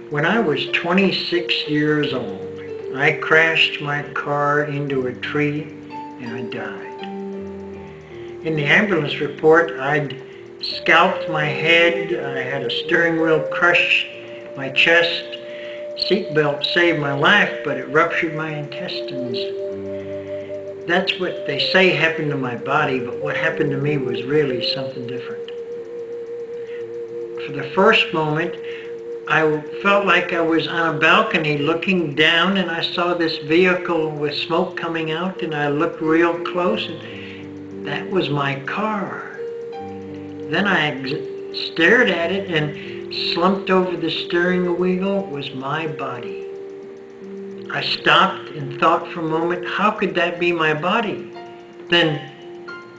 When I was 26 years old, I crashed my car into a tree and I died. In the ambulance report, I'd scalped my head, I had a steering wheel crush my chest, seatbelt saved my life, but it ruptured my intestines. That's what they say happened to my body, but what happened to me was really something different. For the first moment, I felt like I was on a balcony looking down and I saw this vehicle with smoke coming out and I looked real close and that was my car. Then I stared at it and slumped over the steering wheel was my body. I stopped and thought for a moment, how could that be my body? Then,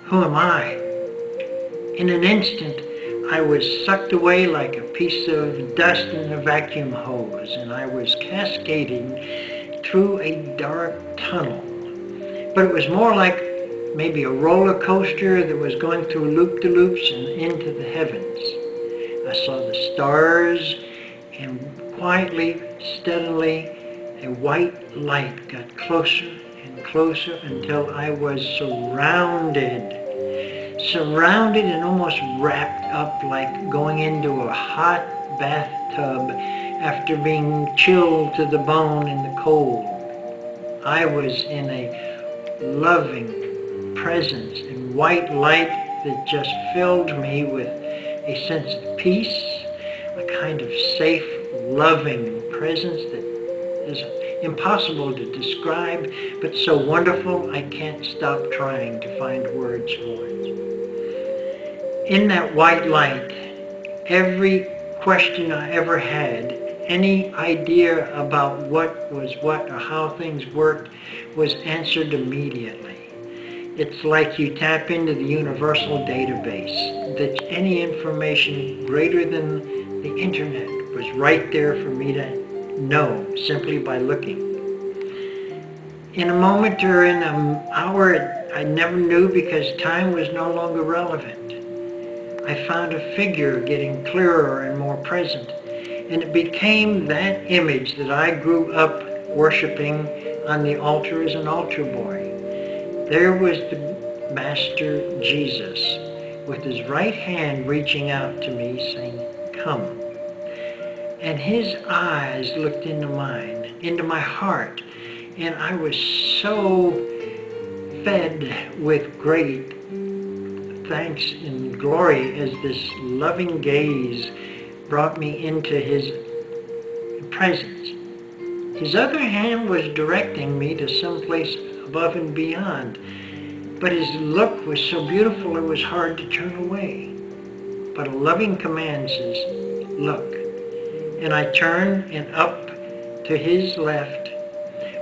who am I? In an instant, I was sucked away like a piece of dust in a vacuum hose, and I was cascading through a dark tunnel. But it was more like maybe a roller coaster that was going through loop-de-loops and into the heavens. I saw the stars, and quietly, steadily, a white light got closer and closer until I was surrounded and almost wrapped up like going into a hot bathtub after being chilled to the bone in the cold. I was in a loving presence and white light that just filled me with a sense of peace, a kind of safe, loving presence that is impossible to describe, but so wonderful I can't stop trying to find words for it. In that white light, every question I ever had, any idea about what was what or how things worked, was answered immediately. It's like you tap into the universal database, that any information greater than the internet was right there for me to know simply by looking. In a moment or in an hour, I never knew because time was no longer relevant. I found a figure getting clearer and more present, and it became that image that I grew up worshiping on the altar as an altar boy. There was the Master Jesus with his right hand reaching out to me saying, "Come." And his eyes looked into mine, into my heart, and I was so fed with great thanks and glory as this loving gaze brought me into his presence. His other hand was directing me to someplace above and beyond, but his look was so beautiful it was hard to turn away. But a loving command says, "Look." And I turned, and up to his left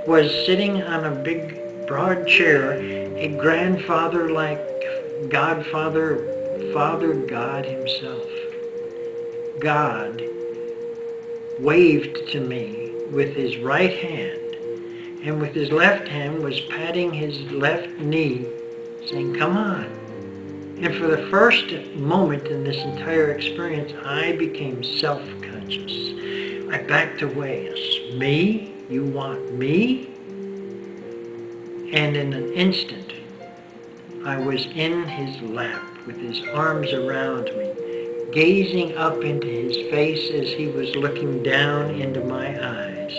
was sitting on a big broad chair a grandfather like Godfather, Father God himself. God waved to me with his right hand, and with his left hand was patting his left knee, saying, "Come on." And for the first moment in this entire experience, I became self-conscious. I backed away. Me? You want me? And in an instant, I was in his lap with his arms around me, gazing up into his face as he was looking down into my eyes.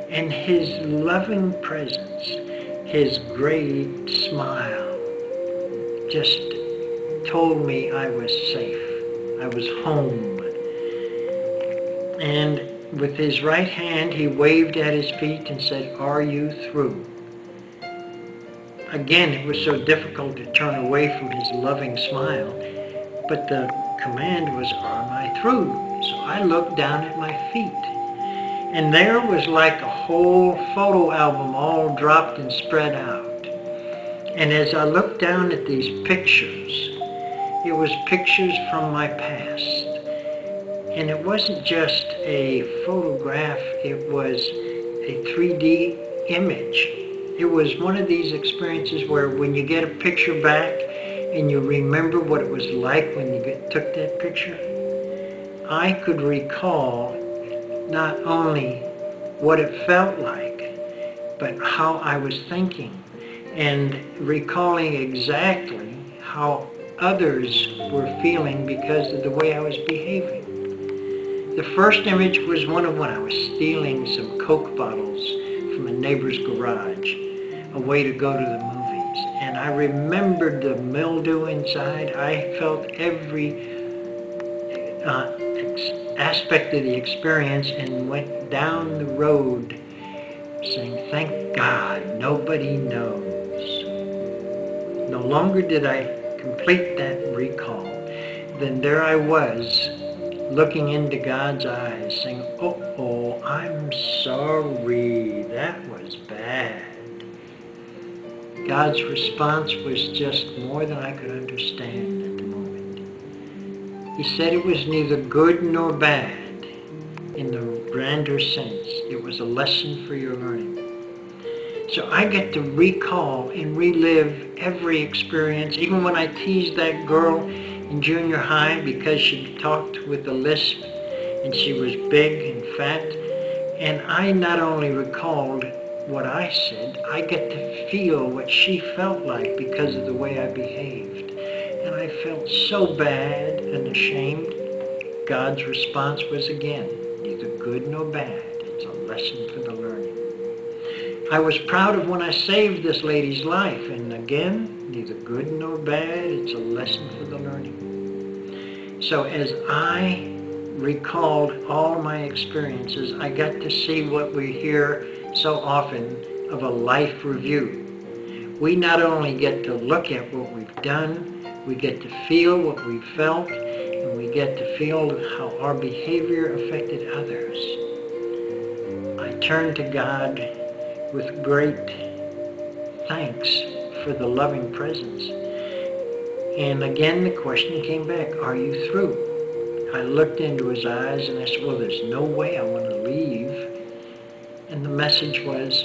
And his loving presence, his great smile, just told me I was safe. I was home. And with his right hand, he waved at his feet and said, "Are you through?" Again, it was so difficult to turn away from his loving smile, but the command was, "Am I through?" So I looked down at my feet, and there was like a whole photo album all dropped and spread out. And as I looked down at these pictures, it was pictures from my past. And it wasn't just a photograph, it was a 3D image. It was one of these experiences where when you get a picture back and you remember what it was like when you took that picture, I could recall not only what it felt like, but how I was thinking, and recalling exactly how others were feeling because of the way I was behaving. The first image was one of when I was stealing some Coke bottles from a neighbor's garage, a way to go to the movies. And I remembered the mildew inside. I felt every aspect of the experience and went down the road saying, thank God, nobody knows. No longer did I complete that recall. Then there I was, looking into God's eyes, saying, oh, I'm sorry, that was bad. God's response was just more than I could understand at the moment. He said it was neither good nor bad in the grander sense. It was a lesson for your learning. So I get to recall and relive every experience, even when I teased that girl in junior high because she talked with a lisp and she was big and fat. And I not only recalled what I said, I get to feel what she felt like because of the way I behaved. And I felt so bad and ashamed. God's response was again, neither good nor bad. It's a lesson for the learning. I was proud of when I saved this lady's life, and again, neither good nor bad, it's a lesson for the learning. So as I recalled all my experiences, I got to see what we hear so often of a life review. We not only get to look at what we've done, we get to feel what we felt, and we get to feel how our behavior affected others. I turn to God with great thanks for the loving presence. And again the question came back, are you through? I looked into his eyes and I said, well, there's no way I want to leave. And the message was,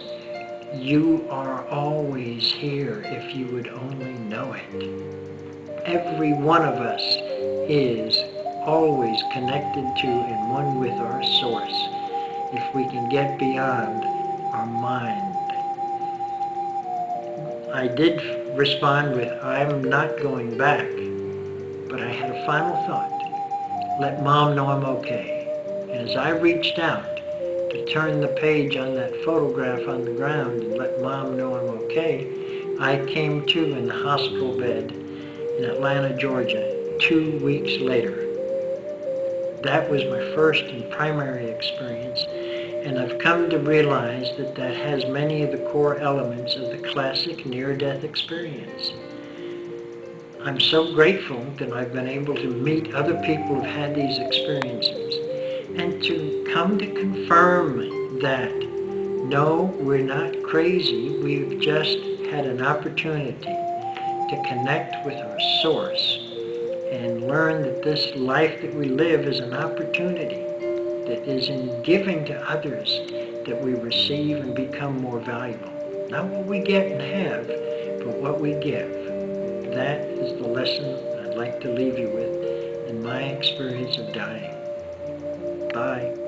you are always here if you would only know it. Every one of us is always connected to and one with our source if we can get beyond our mind. I did respond with, I'm not going back, but I had a final thought. Let Mom know I'm okay. And as I reached out to turn the page on that photograph on the ground and let Mom know I'm okay, I came to in the hospital bed in Atlanta, Georgia, 2 weeks later. That was my first and primary experience. And I've come to realize that that has many of the core elements of the classic near-death experience. I'm so grateful that I've been able to meet other people who've had these experiences and to come to confirm that, no, we're not crazy. We've just had an opportunity to connect with our source and learn that this life that we live is an opportunity that is in giving to others that we receive and become more valuable. Not what we get and have, but what we give. That is the lesson I'd like to leave you with in my experience of dying. Bye.